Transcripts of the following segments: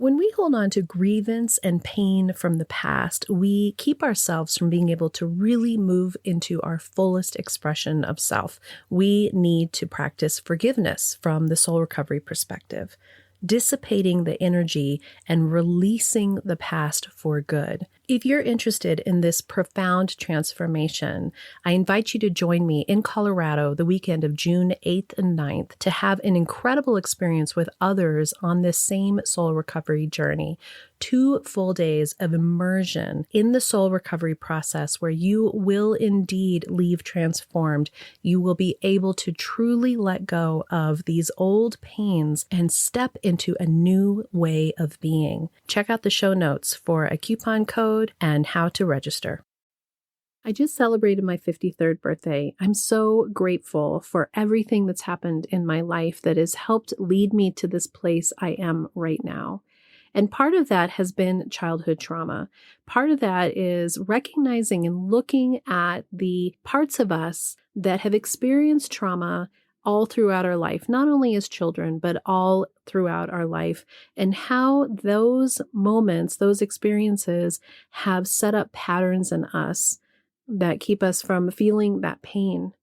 When we hold on to grievance and pain from the past, we keep ourselves from being able to really move into our fullest expression of self. We need to practice forgiveness from the soul recovery perspective, dissipating the energy and releasing the past for good. If you're interested in this profound transformation, I invite you to join me in Colorado the weekend of June 8th and 9th to have an incredible experience with others on this same soul recovery journey. 2 full days of immersion in the soul recovery process where you will indeed leave transformed. You will be able to truly let go of these old pains and step into a new way of being. Check out the show notes for a coupon code and how to register. I just celebrated my 53rd birthday. I'm so grateful for everything that's happened in my life that has helped lead me to this place I am right now. And part of that has been childhood trauma. Part of that is recognizing and looking at the parts of us that have experienced trauma all throughout our life, not only as children, but all throughout our life, and how those moments, those experiences have set up patterns in us that keep us from feeling that pain.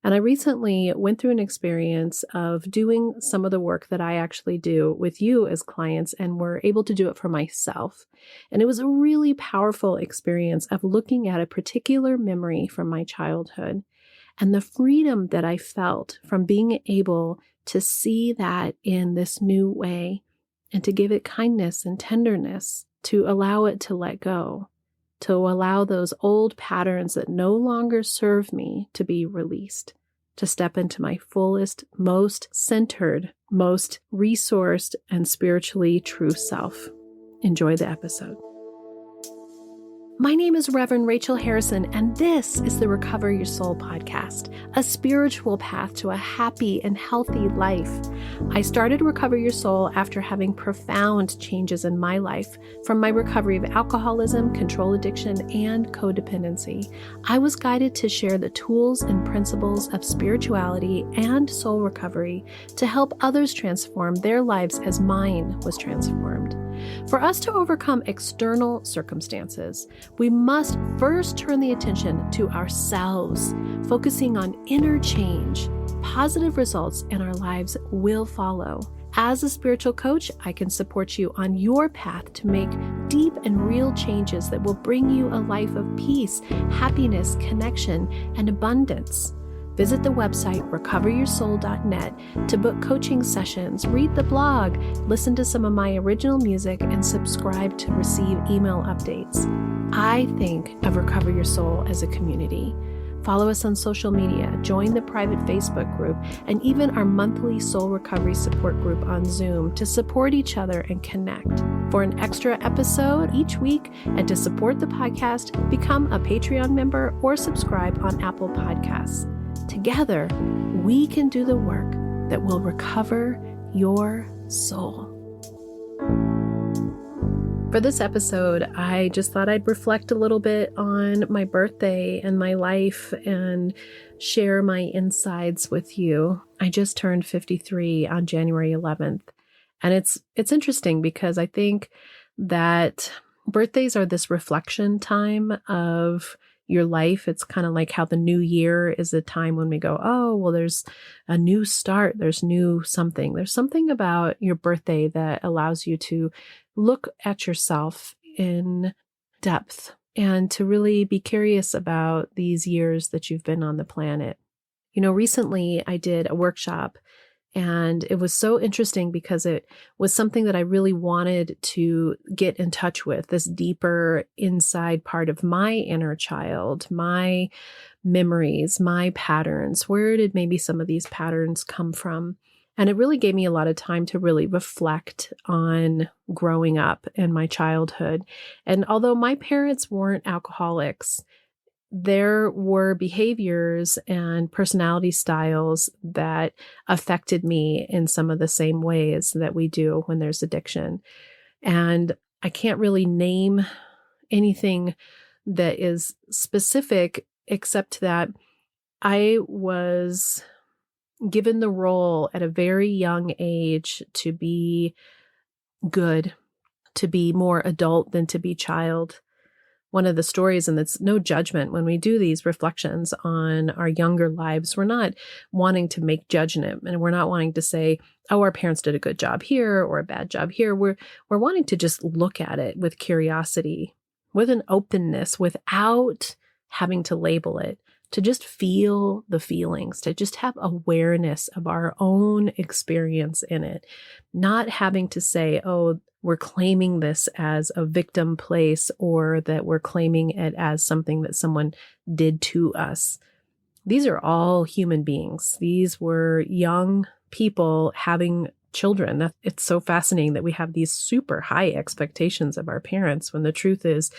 And I recently went through an experience of doing some of the work that I actually do with you as clients, and were able to do it for myself. And it was a really powerful experience of looking at a particular memory from my childhood and the freedom that I felt from being able to see that in this new way and to give it kindness and tenderness, to allow it to let go, to allow those old patterns that no longer serve me to be released, to step into my fullest, most centered, most resourced, and spiritually true self. Enjoy the episode. My name is Reverend Rachel Harrison, and this is the Recover Your Soul podcast, a spiritual path to a happy and healthy life. I started Recover Your Soul after having profound changes in my life from my recovery of alcoholism, control addiction, and codependency. I was guided to share the tools and principles of spirituality and soul recovery to help others transform their lives as mine was transformed. For us to overcome external circumstances, we must first turn the attention to ourselves, focusing on inner change. Positive results in our lives will follow. As a spiritual coach, I can support you on your path to make deep and real changes that will bring you a life of peace, happiness, connection, and abundance. Visit the website recoveryoursoul.net to book coaching sessions, read the blog, listen to some of my original music, and subscribe to receive email updates. I think of Recover Your Soul as a community. Follow us on social media, join the private Facebook group, and even our monthly soul recovery support group on Zoom to support each other and connect. For an extra episode each week and to support the podcast, become a Patreon member or subscribe on Apple Podcasts. Together, we can do the work that will recover your soul. For this episode, I just thought I'd reflect a little bit on my birthday and my life and share my insides with you. I just turned 53 on January 11th. And it's interesting because I think that birthdays are this reflection time of your life. It's kind of like how the new year is a time when we go, oh, well, there's a new start. There's new something. There's something about your birthday that allows you to look at yourself in depth and to really be curious about these years that you've been on the planet. You know, recently I did a workshop, and it was so interesting because it was something that I really wanted to get in touch with, this deeper inside part of my inner child, my memories, my patterns. Where did maybe some of these patterns come from? And it really gave me a lot of time to really reflect on growing up in my childhood. And although my parents weren't alcoholics, there were behaviors and personality styles that affected me in some of the same ways that we do when there's addiction. And I can't really name anything that is specific, except that I was given the role at a very young age to be good, to be more adult than to be child. One of the stories, and it's no judgment when we do these reflections on our younger lives, we're not wanting to make judgment, and we're not wanting to say, oh, our parents did a good job here or a bad job here. We're wanting to just look at it with curiosity, with an openness, without having to label it, to just feel the feelings, to just have awareness of our own experience in it, not having to say, oh, we're claiming this as a victim place, or that we're claiming it as something that someone did to us. These are all human beings. These were young people having children. It's so fascinating that we have these super high expectations of our parents, when the truth is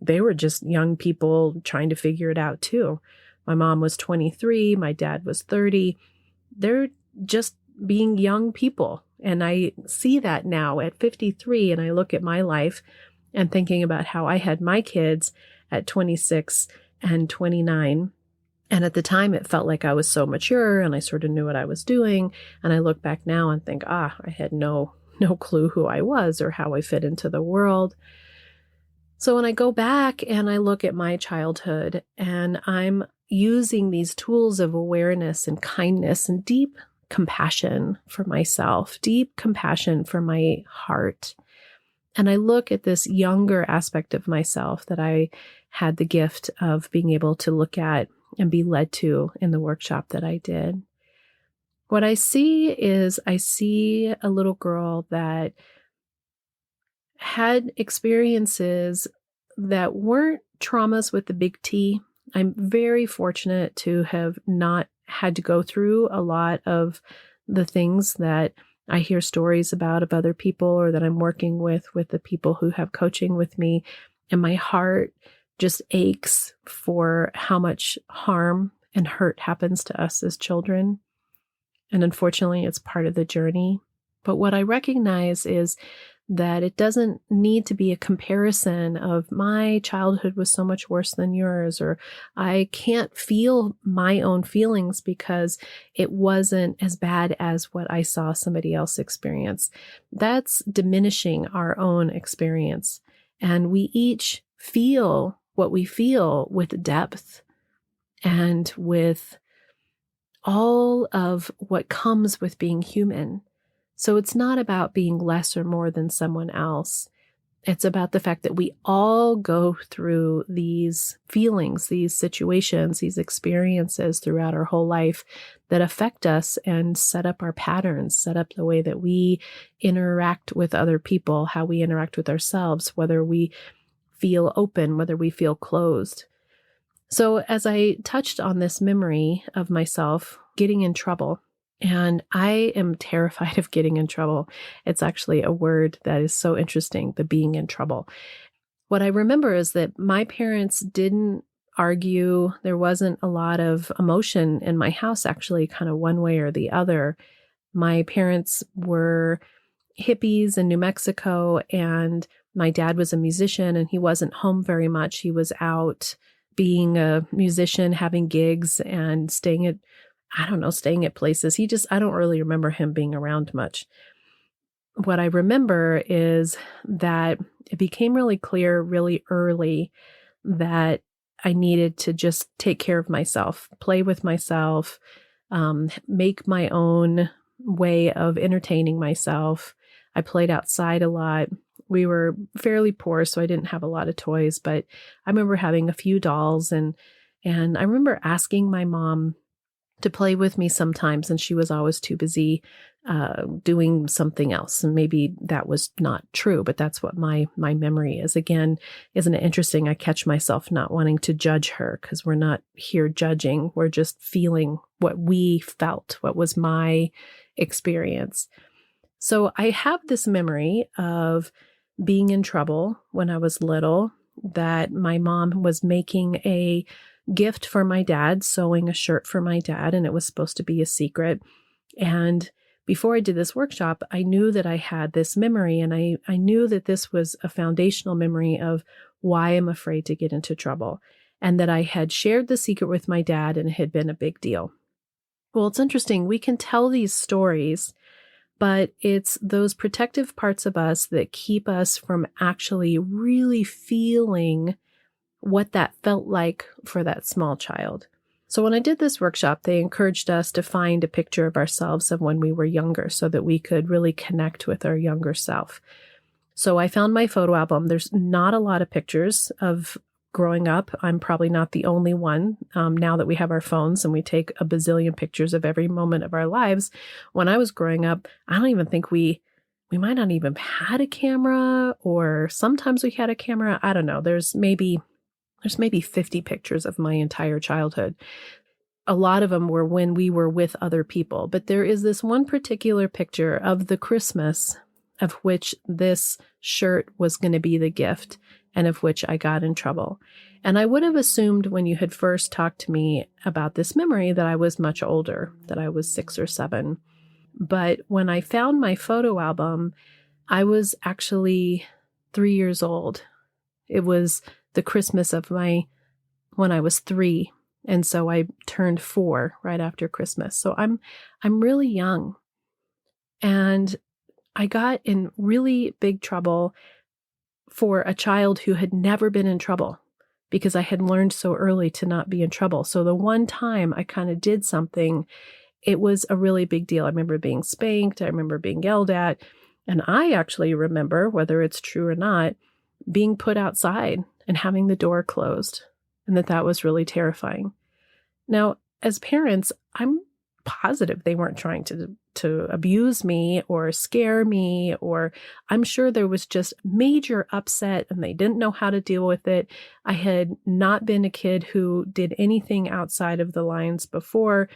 they were just young people trying to figure it out too. My mom was 23. My dad was 30. They're just being young people. And I see that now at 53, and I look at my life and thinking about how I had my kids at 26 and 29. And at the time, it felt like I was so mature and I sort of knew what I was doing. And I look back now and think, I had no clue who I was or how I fit into the world. So when I go back and I look at my childhood, and I'm using these tools of awareness and kindness and deep compassion for myself, deep compassion for my heart. And I look at this younger aspect of myself that I had the gift of being able to look at and be led to in the workshop that I did. What I see is a little girl that had experiences that weren't traumas with the big T. I'm very fortunate to have not had to go through a lot of the things that I hear stories about of other people, or that I'm working with the people who have coaching with me. And my heart just aches for how much harm and hurt happens to us as children. And unfortunately, it's part of the journey. But what I recognize is that it doesn't need to be a comparison of my childhood was so much worse than yours, or I can't feel my own feelings because it wasn't as bad as what I saw somebody else experience. That's diminishing our own experience. And we each feel what we feel with depth and with all of what comes with being human. So it's not about being less or more than someone else. It's about the fact that we all go through these feelings, these situations, these experiences throughout our whole life that affect us and set up our patterns, set up the way that we interact with other people, how we interact with ourselves, whether we feel open, whether we feel closed. So as I touched on this memory of myself getting in trouble, and I am terrified of getting in trouble. It's actually a word that is so interesting, the being in trouble. What I remember is that my parents didn't argue. There wasn't a lot of emotion in my house, actually, kind of one way or the other. My parents were hippies in New Mexico, and my dad was a musician, and he wasn't home very much. He was out being a musician, having gigs, and staying at places. I don't really remember him being around much. What I remember is that it became really clear really early that I needed to just take care of myself, play with myself, make my own way of entertaining myself. I played outside a lot. We were fairly poor, so I didn't have a lot of toys, but I remember having a few dolls, and I remember asking my mom to play with me sometimes, and she was always too busy doing something else. And maybe that was not true, but that's what my memory is. Again, isn't it interesting? I catch myself not wanting to judge her, because we're not here judging. We're just feeling what we felt, what was my experience. So I have this memory of being in trouble when I was little, that my mom was making a gift for my dad, sewing a shirt for my dad, and it was supposed to be a secret. And before I did this workshop, I knew that I had this memory, and I knew that this was a foundational memory of why I'm afraid to get into trouble, and that I had shared the secret with my dad, and it had been a big deal. Well, it's interesting. We can tell these stories but it's those protective parts of us that keep us from actually really feeling what that felt like for that small child. So when I did this workshop, they encouraged us to find a picture of ourselves of when we were younger so that we could really connect with our younger self. So I found my photo album. There's not a lot of pictures of growing up. I'm probably not the only one. Now that we have our phones and we take a bazillion pictures of every moment of our lives. When I was growing up, I don't even think we might not even had a camera, or sometimes we had a camera. I don't know. There's maybe 50 pictures of my entire childhood. A lot of them were when we were with other people. But there is this one particular picture of the Christmas of which this shirt was going to be the gift, and of which I got in trouble. And I would have assumed when you had first talked to me about this memory that I was much older, that I was 6 or 7. But when I found my photo album, I was actually 3 years old. It was the Christmas of when I was 3. And so I turned 4 right after Christmas. So I'm really young. And I got in really big trouble for a child who had never been in trouble, because I had learned so early to not be in trouble. So the one time I kind of did something, it was a really big deal. I remember being spanked. I remember being yelled at. And I actually remember, whether it's true or not, being put outside and having the door closed, and that was really terrifying. Now, as parents, I'm positive they weren't trying to abuse me or scare me, or I'm sure there was just major upset and they didn't know how to deal with it. I had not been a kid who did anything outside of the lines before.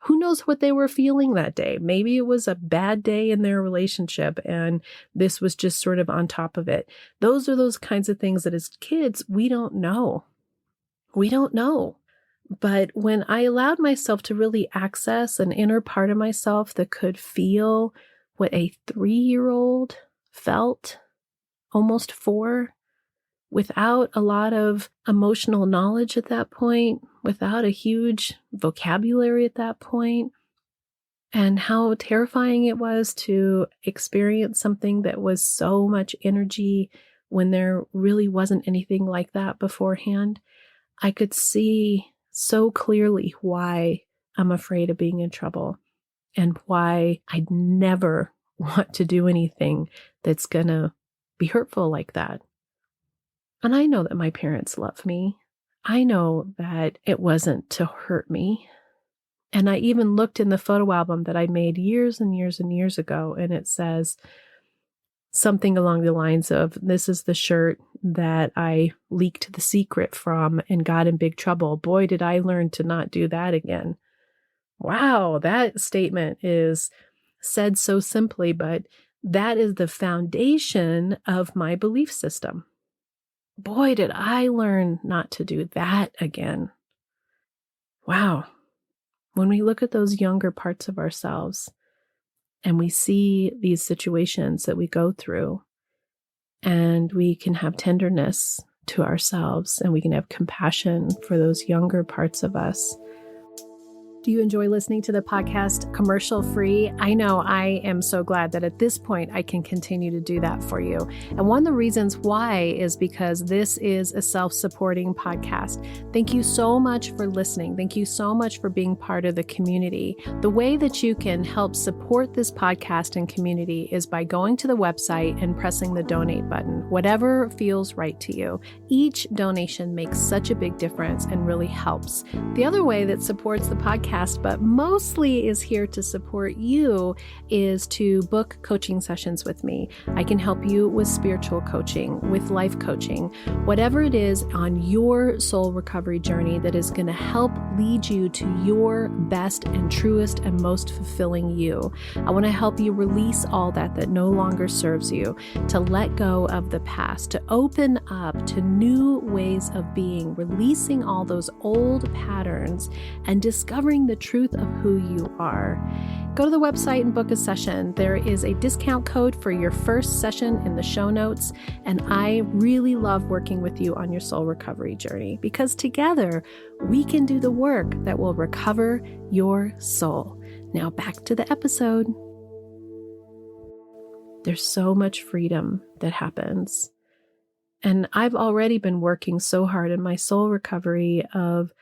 Who knows what they were feeling that day? Maybe it was a bad day in their relationship and this was just sort of on top of it. Those are those kinds of things that as kids, we don't know. We don't know. But when I allowed myself to really access an inner part of myself that could feel what a 3-year-old felt, almost 4, without a lot of emotional knowledge at that point, without a huge vocabulary at that point, and how terrifying it was to experience something that was so much energy when there really wasn't anything like that beforehand, I could see so clearly why I'm afraid of being in trouble and why I'd never want to do anything that's going to be hurtful like that. And I know that my parents love me. I know that it wasn't to hurt me. And I even looked in the photo album that I made years and years and years ago, and it says something along the lines of, this is the shirt that I leaked the secret from and got in big trouble. Boy, did I learn to not do that again. Wow, that statement is said so simply, but that is the foundation of my belief system. Boy, did I learn not to do that again. Wow. When we look at those younger parts of ourselves and we see these situations that we go through, and we can have tenderness to ourselves and we can have compassion for those younger parts of us. Do you enjoy listening to the podcast commercial free? I know I am so glad that at this point I can continue to do that for you. And one of the reasons why is because this is a self-supporting podcast. Thank you so much for listening. Thank you so much for being part of the community. The way that you can help support this podcast and community is by going to the website and pressing the donate button, whatever feels right to you. Each donation makes such a big difference and really helps. The other way that supports the podcast, but mostly is here to support you, is to book coaching sessions with me. I can help you with spiritual coaching, with life coaching, whatever it is on your soul recovery journey that is going to help lead you to your best and truest and most fulfilling you. I want to help you release all that no longer serves you, to let go of the past, to open up to new ways of being, releasing all those old patterns and discovering the truth of who you are. Go to the website and book a session. There is a discount code for your first session in the show notes. And I really love working with you on your soul recovery journey, because together we can do the work that will recover your soul. Now back to the episode. There's so much freedom that happens. And I've already been working so hard in my soul recovery of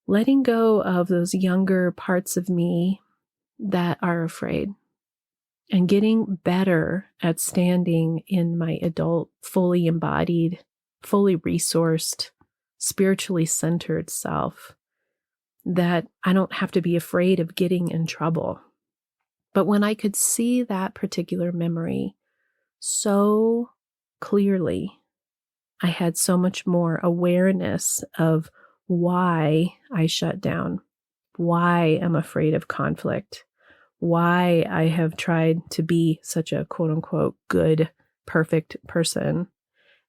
letting go of those younger parts of me that are afraid and getting better at standing in my adult, fully embodied, fully resourced, spiritually centered self, that I don't have to be afraid of getting in trouble. But when I could see that particular memory so clearly, I had so much more awareness of why I shut down, why I'm afraid of conflict, why I have tried to be such a quote unquote good, perfect person,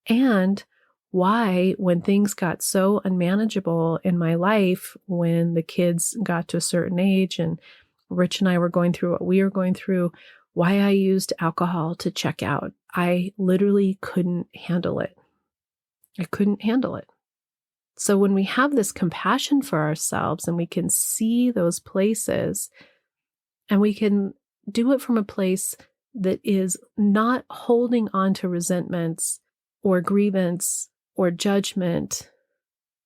and why, when things got so unmanageable in my life, when the kids got to a certain age and Rich and I were going through what we were going through, why I used alcohol to check out. I literally couldn't handle it. I couldn't handle it. So when we have this compassion for ourselves and we can see those places and we can do it from a place that is not holding on to resentments or grievance or judgment,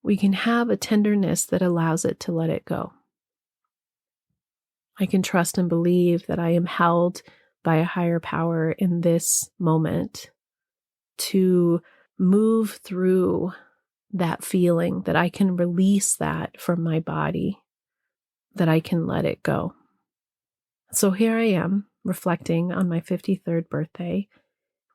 we can have a tenderness that allows it to let it go. I can trust and believe that I am held by a higher power in this moment to move through that feeling, that I can release that from my body, that I can let it go. So here I am reflecting on my 53rd birthday.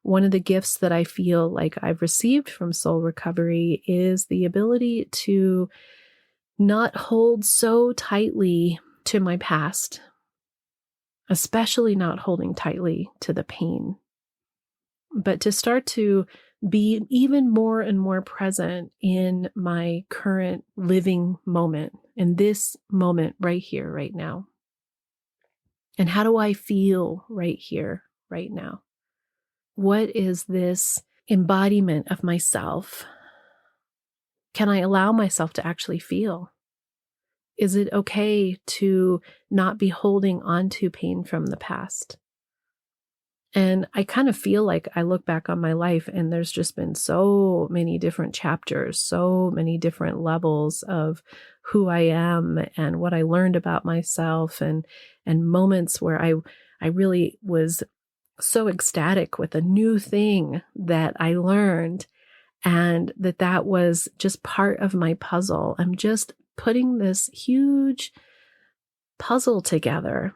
One of the gifts that I feel like I've received from soul recovery is the ability to not hold so tightly to my past, especially not holding tightly to the pain, but to start to be even more and more present in my current living moment, in this moment right here, right now. And how do I feel right here, right now? What is this embodiment of myself? Can I allow myself to actually feel? Is it okay to not be holding on to pain from the past? And I kind of feel like I look back on my life and there's just been so many different chapters, so many different levels of who I am and what I learned about myself, and moments where I really was so ecstatic with a new thing that I learned, and that was just part of my puzzle. I'm just putting this huge puzzle together.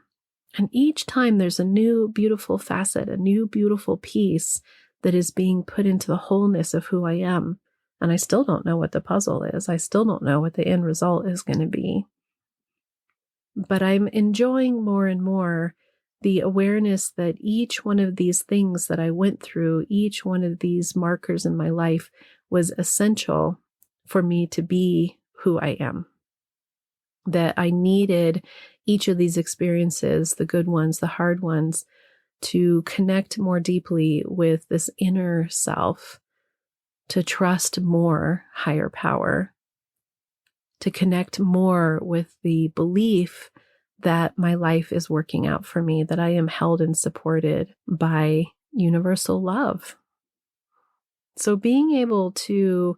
And each time there's a new beautiful facet, a new beautiful piece that is being put into the wholeness of who I am. And I still don't know what the puzzle is. I still don't know what the end result is going to be. But I'm enjoying more and more the awareness that each one of these things that I went through, each one of these markers in my life was essential for me to be who I am. That I needed each of these experiences, the good ones, the hard ones, to connect more deeply with this inner self, to trust more higher power, to connect more with the belief that my life is working out for me, that I am held and supported by universal love. So being able to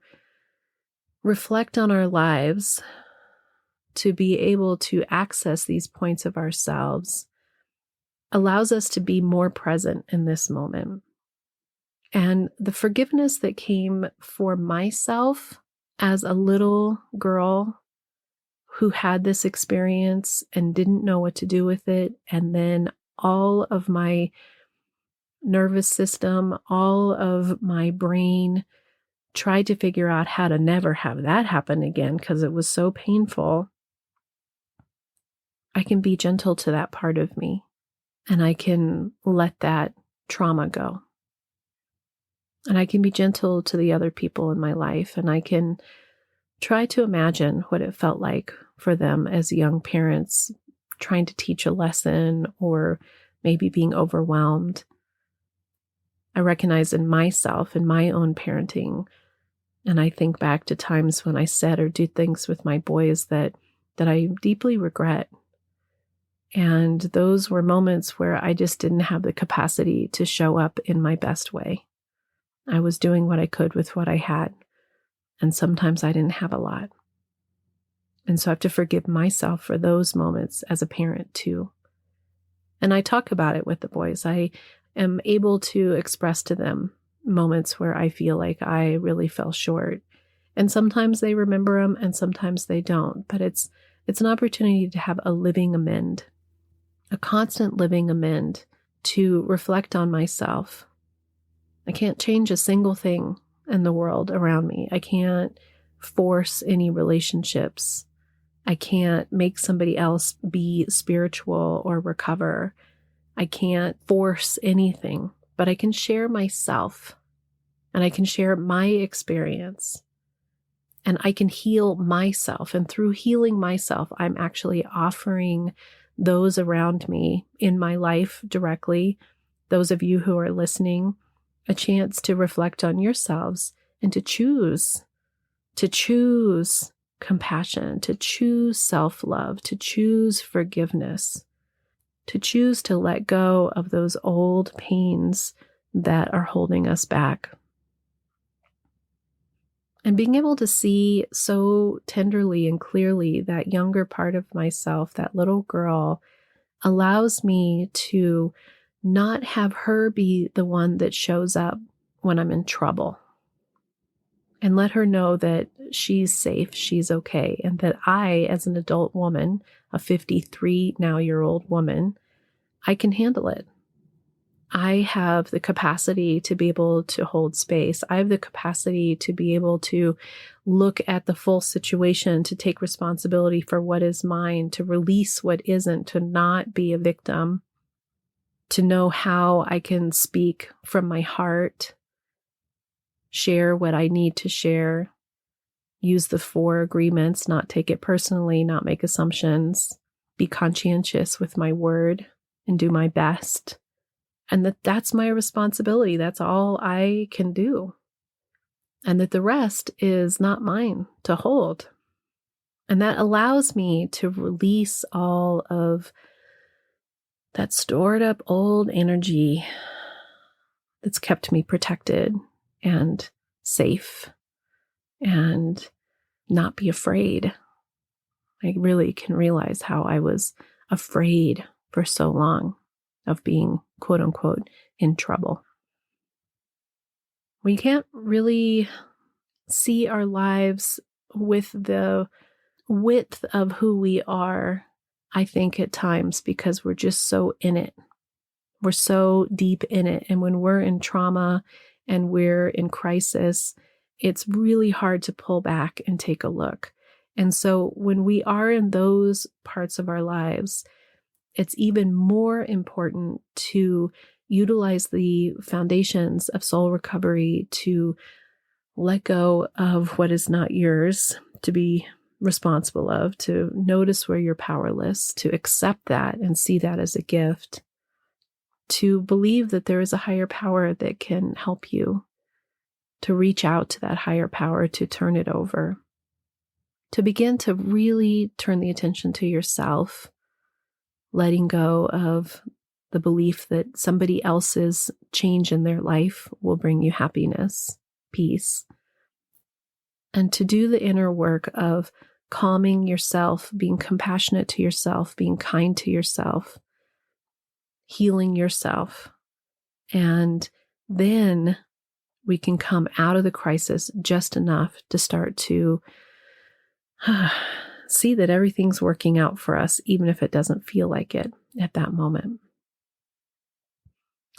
reflect on our lives, to be able to access these points of ourselves, allows us to be more present in this moment. And the forgiveness that came for myself as a little girl who had this experience and didn't know what to do with it, and then all of my nervous system, all of my brain tried to figure out how to never have that happen again because it was so painful. I can be gentle to that part of me, and I can let that trauma go. And I can be gentle to the other people in my life, and I can try to imagine what it felt like for them as young parents trying to teach a lesson or maybe being overwhelmed. I recognize in myself, in my own parenting, and I think back to times when I said or did things with my boys that I deeply regret. And those were moments where I just didn't have the capacity to show up in my best way. I was doing what I could with what I had. And sometimes I didn't have a lot. And so I have to forgive myself for those moments as a parent too. And I talk about it with the boys. I am able to express to them moments where I feel like I really fell short. And sometimes they remember them and sometimes they don't. But it's an opportunity to have a living amend, a constant living amend, to reflect on myself. I can't change a single thing in the world around me. I can't force any relationships. I can't make somebody else be spiritual or recover. I can't force anything, but I can share myself and I can share my experience and I can heal myself. And through healing myself, I'm actually offering those around me in my life directly, those of you who are listening, a chance to reflect on yourselves and to choose compassion, to choose self-love, to choose forgiveness, to choose to let go of those old pains that are holding us back. And being able to see so tenderly and clearly that younger part of myself, that little girl, allows me to not have her be the one that shows up when I'm in trouble. And let her know that she's safe, she's okay, and that I, as an adult woman, a 53 now-year-old woman, I can handle it. I have the capacity to be able to hold space. I have the capacity to be able to look at the full situation, to take responsibility for what is mine, to release what isn't, to not be a victim, to know how I can speak from my heart, share what I need to share, use the 4 agreements, not take it personally, not make assumptions, be conscientious with my word, and do my best. And that's my responsibility. That's all I can do. And that the rest is not mine to hold. And that allows me to release all of that stored up old energy that's kept me protected and safe and not be afraid. I really can realize how I was afraid for so long of being, quote unquote, in trouble. We can't really see our lives with the width of who we are, I think, at times, because we're just so in it. We're so deep in it. And when we're in trauma and we're in crisis, it's really hard to pull back and take a look. And so when we are in those parts of our lives, it's even more important to utilize the foundations of soul recovery to let go of what is not yours to be responsible of, to notice where you're powerless, to accept that and see that as a gift, to believe that there is a higher power that can help you, to reach out to that higher power, to turn it over, to begin to really turn the attention to yourself, letting go of the belief that somebody else's change in their life will bring you happiness, peace, and to do the inner work of calming yourself, being compassionate to yourself, being kind to yourself, healing yourself. And then we can come out of the crisis just enough to start to see that everything's working out for us, even if it doesn't feel like it at that moment.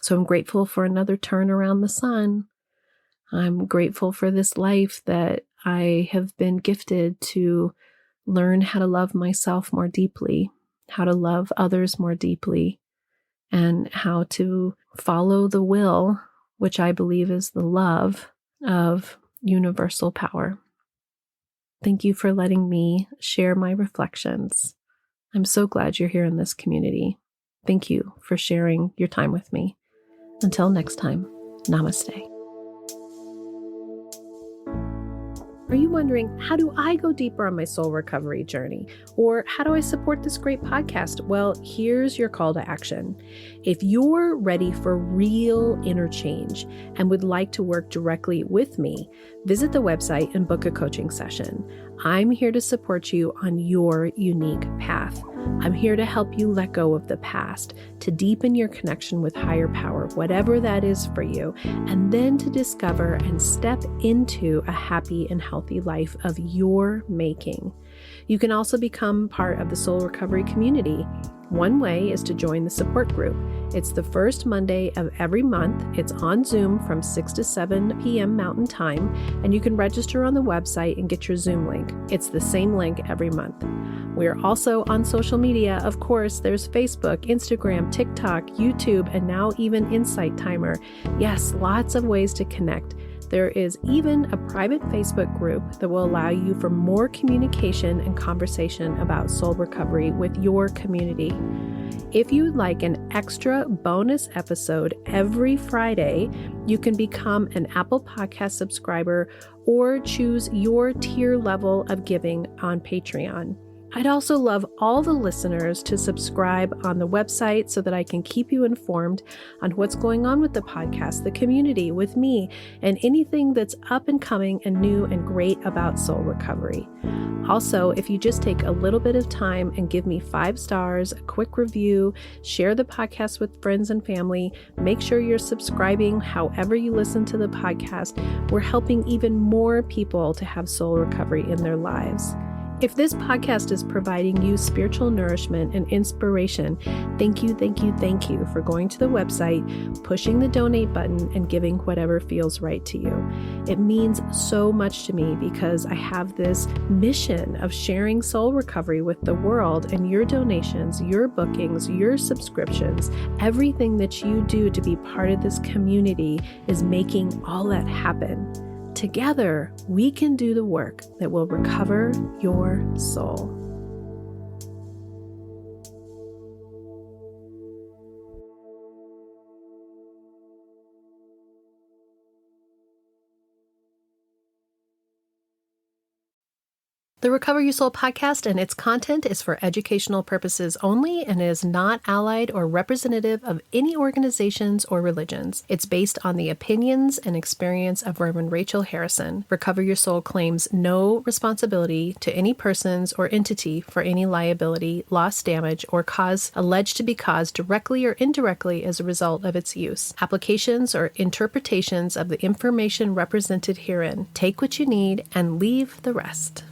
So I'm grateful for another turn around the sun. I'm grateful for this life that I have been gifted to learn how to love myself more deeply, how to love others more deeply, and how to follow the will, which I believe is the love of universal power. Thank you for letting me share my reflections. I'm so glad you're here in this community. Thank you for sharing your time with me. Until next time, namaste. Are you wondering, how do I go deeper on my soul recovery journey? Or how do I support this great podcast? Well, here's your call to action. If you're ready for real inner change and would like to work directly with me, visit the website and book a coaching session. I'm here to support you on your unique path. I'm here to help you let go of the past, to deepen your connection with higher power, whatever that is for you, and then to discover and step into a happy and healthy life of your making. You can also become part of the Soul Recovery community. One way is to join the support group. It's the first Monday of every month. It's on Zoom from 6 to 7 p.m. Mountain Time, and you can register on the website and get your Zoom link. It's the same link every month. We're also on social media. Of course, there's Facebook, Instagram, TikTok, YouTube, and now even Insight Timer. Yes, lots of ways to connect. There is even a private Facebook group that will allow you for more communication and conversation about soul recovery with your community. If you would like an extra bonus episode every Friday, you can become an Apple Podcast subscriber or choose your tier level of giving on Patreon. I'd also love all the listeners to subscribe on the website so that I can keep you informed on what's going on with the podcast, the community, with me, and anything that's up and coming and new and great about soul recovery. Also, if you just take a little bit of time and give me 5 stars, a quick review, share the podcast with friends and family, make sure you're subscribing however you listen to the podcast, we're helping even more people to have soul recovery in their lives. If this podcast is providing you spiritual nourishment and inspiration, thank you for going to the website, pushing the donate button, and giving whatever feels right to you. It means so much to me because I have this mission of sharing soul recovery with the world, and your donations, your bookings, your subscriptions, everything that you do to be part of this community is making all that happen. Together, we can do the work that will recover your soul. The Recover Your Soul podcast and its content is for educational purposes only and is not allied or representative of any organizations or religions. It's based on the opinions and experience of Reverend Rachel Harrison. Recover Your Soul claims no responsibility to any persons or entity for any liability, loss, damage, or cause alleged to be caused directly or indirectly as a result of its use. Applications or interpretations of the information represented herein. Take what you need and leave the rest.